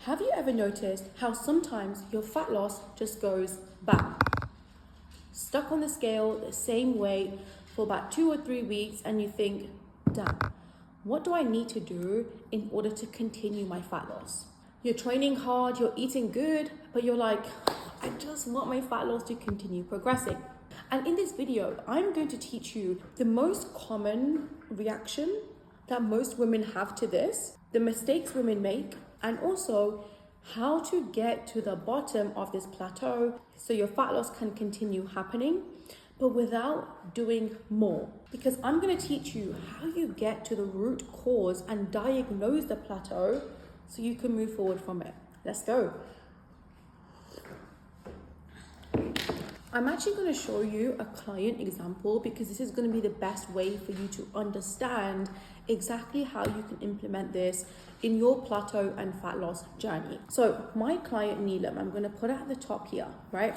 Have you ever noticed how sometimes your fat loss just goes bam, stuck on the scale the same weight for about 2 or 3 weeks, and you think, damn, what do I need to do in order to continue my fat loss? You're training hard, you're eating good, but you're like, I just want my fat loss to continue progressing. And in this video, I'm going to teach you the most common reaction that most women have to this, the mistakes women make, and also how to get to the bottom of this plateau so your fat loss can continue happening, but without doing more. Because I'm going to teach you how you get to the root cause and diagnose the plateau so you can move forward from it. Let's go. I'm actually going to show you a client example because this is going to be the best way for you to understand exactly how you can implement this in your plateau and fat loss journey. So my client Neelam, I'm going to put it at the top here, right?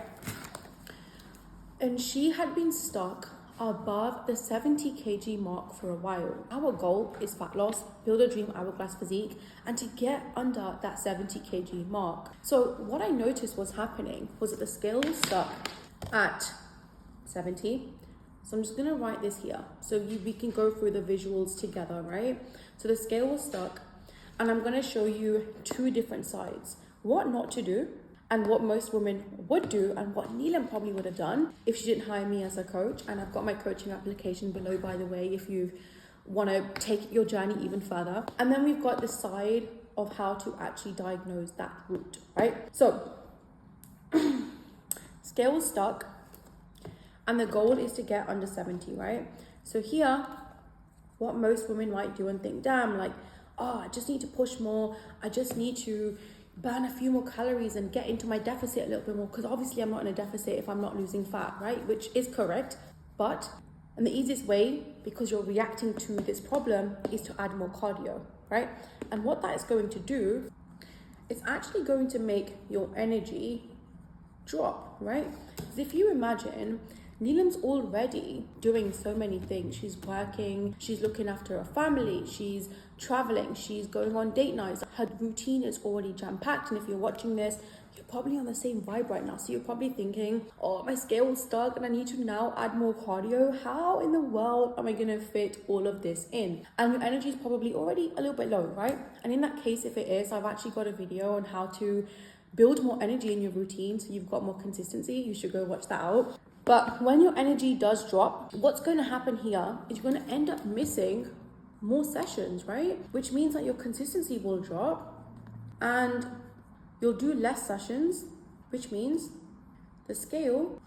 And she had been stuck above the 70 kg mark for a while. Our goal is fat loss, build a dream hourglass physique, and to get under that 70 kg mark. So what I noticed was happening was that the scale was stuck at 70. So I'm just going to write this here so we can go through the visuals together, right? So the scale was stuck, and I'm going to show you 2 different sides, what not to do and what most women would do, and what Neelam probably would have done if she didn't hire me as a coach. And I've got my coaching application below, by the way, if you want to take your journey even further. And then we've got the side of how to actually diagnose that root, right? So scale was stuck, and the goal is to get under 70, right? So here, what most women might do and think, damn, like, oh, I just need to push more. I just need to burn a few more calories and get into my deficit a little bit more, because obviously I'm not in a deficit if I'm not losing fat, right? Which is correct. And the easiest way, because you're reacting to this problem, is to add more cardio, right? And what that is going to do, it's actually going to make your energy drop, right? Because if you imagine, Neelam's already doing so many things. She's working, she's looking after her family, she's traveling, she's going on date nights. Her routine is already jam-packed, and if you're watching this, you're probably on the same vibe right now. So you're probably thinking, oh, my scale is stuck and I need to now add more cardio. How in the world am I going to fit all of this in? And your energy is probably already a little bit low, right? And in that case, if it is, I've actually got a video on how to build more energy in your routine so you've got more consistency. You should go watch that out. But when your energy does drop, what's going to happen here is you're going to end up missing more sessions, right? Which means that your consistency will drop and you'll do less sessions, which means the scale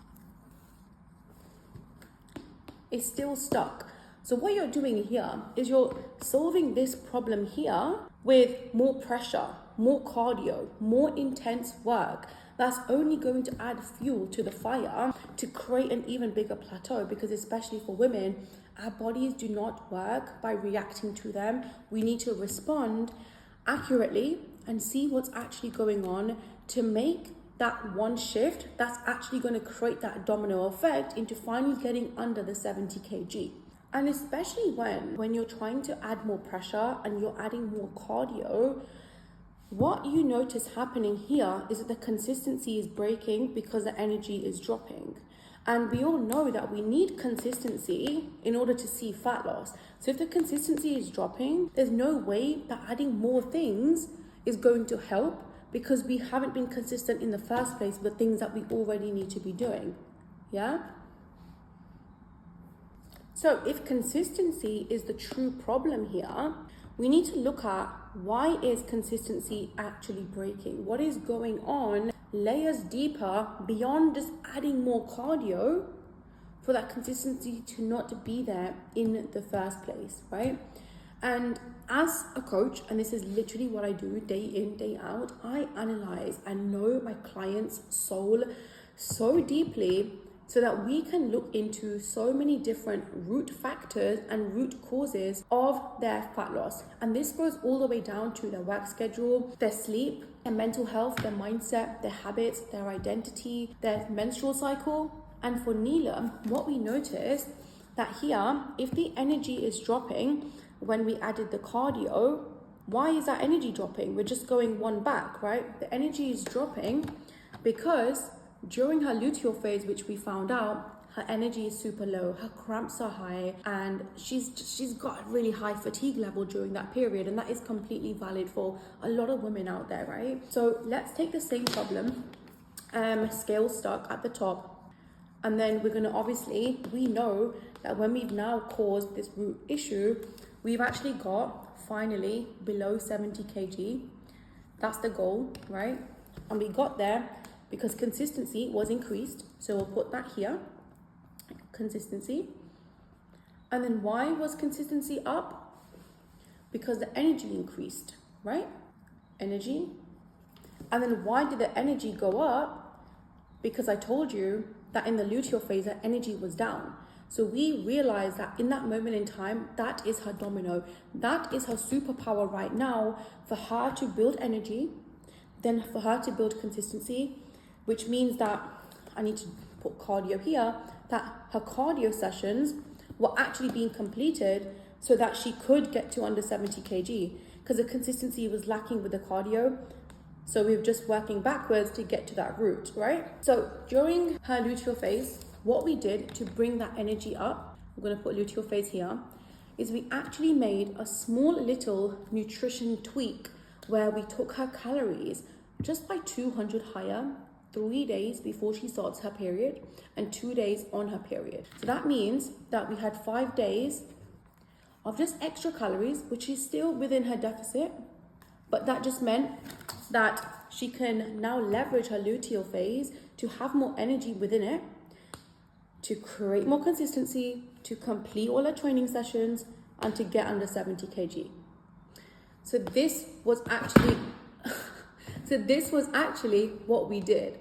is still stuck. So what you're doing here is you're solving this problem here with more pressure, more cardio, more intense work. That's only going to add fuel to the fire to create an even bigger plateau, because especially for women, our bodies do not work by reacting to them. We need to respond accurately and see what's actually going on to make that one shift that's actually going to create that domino effect into finally getting under the 70 kg. And especially when you're trying to add more pressure and you're adding more cardio, what you notice happening here is that the consistency is breaking because the energy is dropping. And we all know that we need consistency in order to see fat loss. So if the consistency is dropping, there's no way that adding more things is going to help, because we haven't been consistent in the first place with the things that we already need to be doing. Yeah? So if consistency is the true problem here, we need to look at why is consistency actually breaking? What is going on layers deeper beyond just adding more cardio for that consistency to not be there in the first place, right? And as a coach, and this is literally what I do day in, day out, I analyze and know my client's soul so deeply so that we can look into so many different root factors and root causes of their fat loss. And this goes all the way down to their work schedule, their sleep, their mental health, their mindset, their habits, their identity, their menstrual cycle. And for Neelam, what we noticed that here, if the energy is dropping when we added the cardio, why is that energy dropping? We're just going one back, right? The energy is dropping because during her luteal phase, which we found out, her energy is super low, her cramps are high, and she's got a really high fatigue level during that period, and that is completely valid for a lot of women out there, right? So let's take the same problem, scale stuck at the top, and then we're gonna obviously, we know that when we've now caused this root issue, we've actually got finally below 70 kg. That's the goal, right? And we got there because consistency was increased, so we'll put that here. Consistency. And then why was consistency up? Because the energy increased, right? Energy. And then why did the energy go up? Because I told you that in the luteal phase, the energy was down. So we realized that in that moment in time, that is her domino. That is her superpower right now for her to build energy, then for her to build consistency, which means that I need to put cardio here, that her cardio sessions were actually being completed so that she could get to under 70 kg because the consistency was lacking with the cardio. So we were just working backwards to get to that root, right? So during her luteal phase, what we did to bring that energy up, I'm going to put luteal phase here, is we actually made a small little nutrition tweak where we took her calories just by 200 higher 3 days before she starts her period and 2 days on her period. So that means that we had 5 days of just extra calories, which is still within her deficit, but that just meant that she can now leverage her luteal phase to have more energy within it, to create more consistency, to complete all her training sessions, and to get under 70 kg. So this was actually what we did.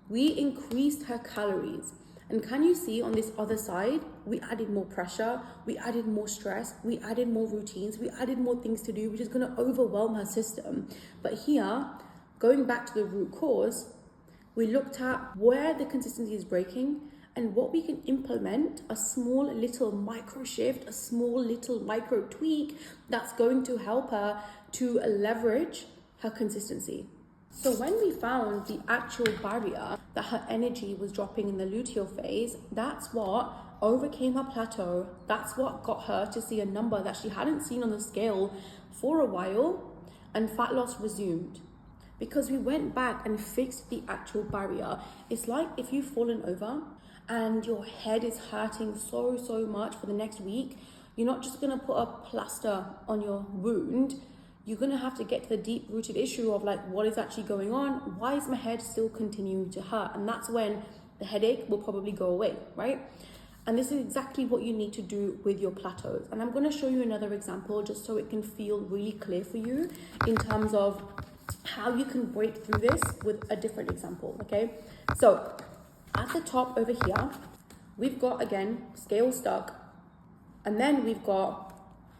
We increased her calories. And can you see on this other side, we added more pressure, we added more stress, we added more routines, we added more things to do, which is going to overwhelm her system. But here, going back to the root cause, we looked at where the consistency is breaking and what we can implement, a small little micro shift, a small little micro tweak that's going to help her to leverage her consistency. So when we found the actual barrier that her energy was dropping in the luteal phase, that's what overcame her plateau. That's what got her to see a number that she hadn't seen on the scale for a while, and fat loss resumed. Because we went back and fixed the actual barrier. It's like if you've fallen over and your head is hurting so much for the next week, you're not just gonna put a plaster on your wound. You're going to have to get to the deep-rooted issue of like, what is actually going on? Why is my head still continuing to hurt? And that's when the headache will probably go away, right? And this is exactly what you need to do with your plateaus. And I'm going to show you another example just so it can feel really clear for you in terms of how you can break through this with a different example, okay? So at the top over here, we've got, again, scale stuck. And then we've got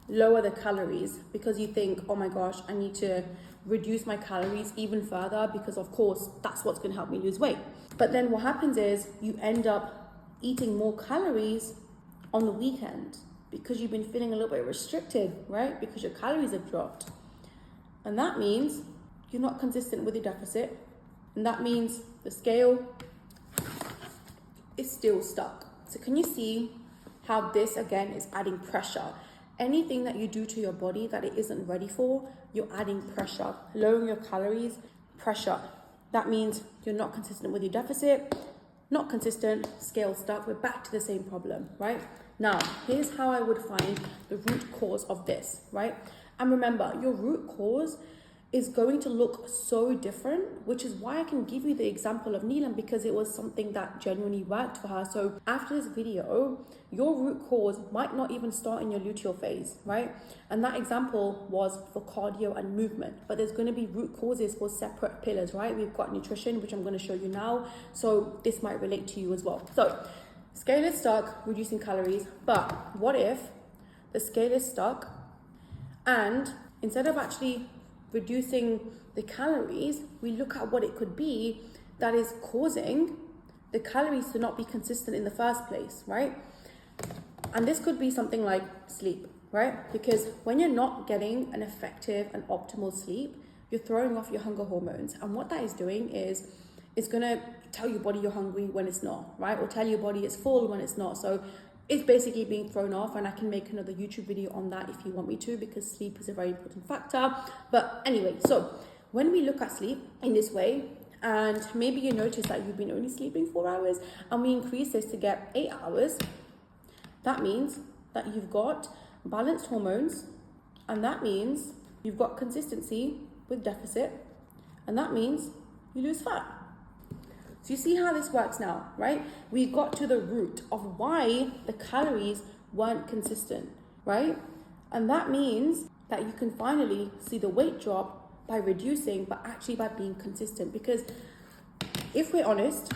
lower the calories because you think, oh my gosh, I need to reduce my calories even further because of course that's what's going to help me lose weight. But then what happens is you end up eating more calories on the weekend because you've been feeling a little bit restricted, right? Because your calories have dropped. And that means you're not consistent with your deficit. And that means the scale is still stuck. So can you see how this again is adding pressure? Anything that you do to your body that it isn't ready for, you're adding pressure. Lowering your calories, pressure. That means you're not consistent with your deficit, not consistent, scale stuck. We're back to the same problem, right? Now, here's how I would find the root cause of this, right? And remember, your root cause is going to look so different, which is why I can give you the example of Neelam because it was something that genuinely worked for her. So after this video, your root cause might not even start in your luteal phase, right? And that example was for cardio and movement, but there's going to be root causes for separate pillars, right? We've got nutrition, which I'm going to show you now. So this might relate to you as well. So scale is stuck, reducing calories, but what if the scale is stuck and instead of actually reducing the calories, we look at what it could be that is causing the calories to not be consistent in the first place, right? And this could be something like sleep. right? Because when you're not getting an effective and optimal sleep, you're throwing off your hunger hormones. And what that is doing is it's going to tell your body you're hungry when it's not, right? Or tell your body it's full when it's not. So it's basically being thrown off, and I can make another YouTube video on that if you want me to, because sleep is a very important factor. But anyway, so when we look at sleep in this way, and maybe you notice that you've been only sleeping 4 hours, and we increase this to get 8 hours, that means that you've got balanced hormones, and that means you've got consistency with deficit, and that means you lose fat. So you see how this works now, right? We got to the root of why the calories weren't consistent, right? And that means that you can finally see the weight drop by reducing, but actually by being consistent. Because if we're honest,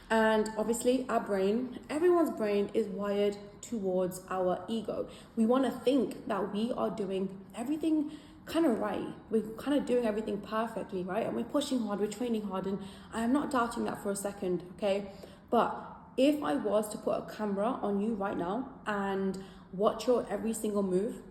and obviously our brain, everyone's brain is wired towards our ego. We want to think that we are doing everything kind of right. We're kind of doing everything perfectly, right? And we're pushing hard, we're training hard, and I am not doubting that for a second, okay? But if I was to put a camera on you right now and watch your every single move,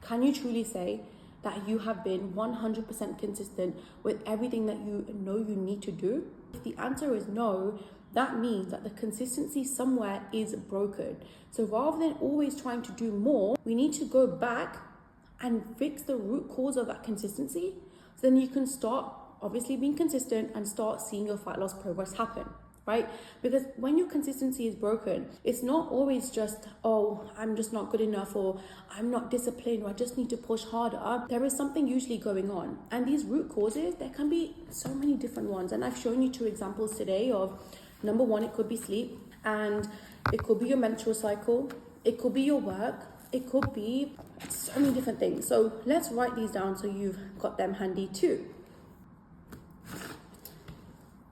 can you truly say that you have been 100% consistent with everything that you know you need to do? If the answer is no, that means that the consistency somewhere is broken. So rather than always trying to do more, we need to go back and fix the root cause of that consistency. So then you can start obviously being consistent and start seeing your fat loss progress happen, right? Because when your consistency is broken, it's not always just, oh, I'm just not good enough, or I'm not disciplined, or I just need to push harder. There is something usually going on. And these root causes, there can be so many different ones. And I've shown you 2 examples today of, number 1, it could be sleep, and it could be your menstrual cycle, it could be your work, it could be so many different things. So let's write these down so you've got them handy too.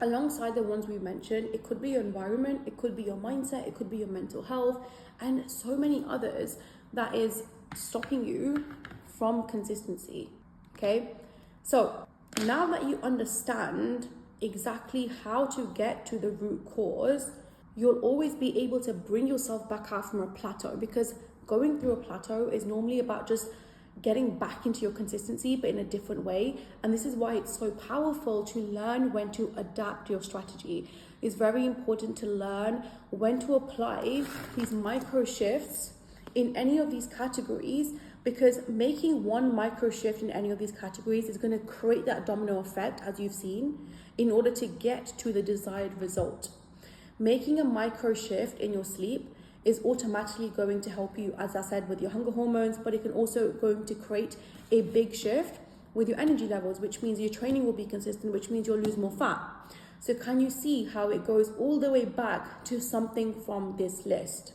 Alongside the ones we mentioned, it could be your environment, it could be your mindset, it could be your mental health, and so many others that is stopping you from consistency, okay? So now that you understand exactly how to get to the root cause, you'll always be able to bring yourself back out from a plateau, because going through a plateau is normally about just getting back into your consistency, but in a different way. And this is why it's so powerful to learn when to adapt your strategy. It's very important to learn when to apply these micro shifts in any of these categories, because making one micro shift in any of these categories is going to create that domino effect, as you've seen, in order to get to the desired result. Making a micro shift in your sleep is automatically going to help you, as I said, with your hunger hormones, but it can also going to create a big shift with your energy levels, which means your training will be consistent, which means you'll lose more fat. So can you see how it goes all the way back to something from this list?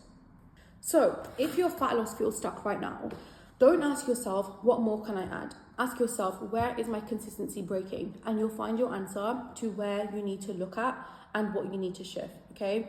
So if your fat loss feels stuck right now, don't ask yourself, what more can I add? Ask yourself, where is my consistency breaking? And you'll find your answer to where you need to look at and what you need to shift, okay?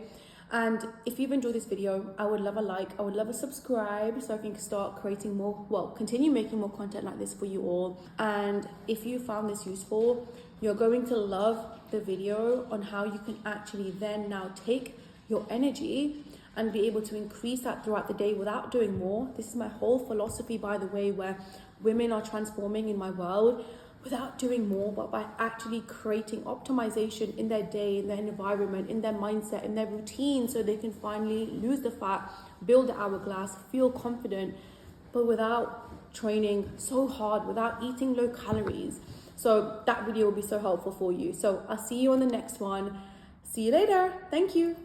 And if you've enjoyed this video, I would love a like, I would love a subscribe, so I can start creating more, continue making more content like this for you all. And if you found this useful, you're going to love the video on how you can actually then now take your energy and be able to increase that throughout the day without doing more. This is my whole philosophy, by the way, where women are transforming in my world without doing more, but by actually creating optimization in their day, in their environment, in their mindset, in their routine, so they can finally lose the fat, build the hourglass, feel confident, but without training so hard, without eating low calories. So that video will be so helpful for you. So I'll see you on the next one. See you later. Thank you.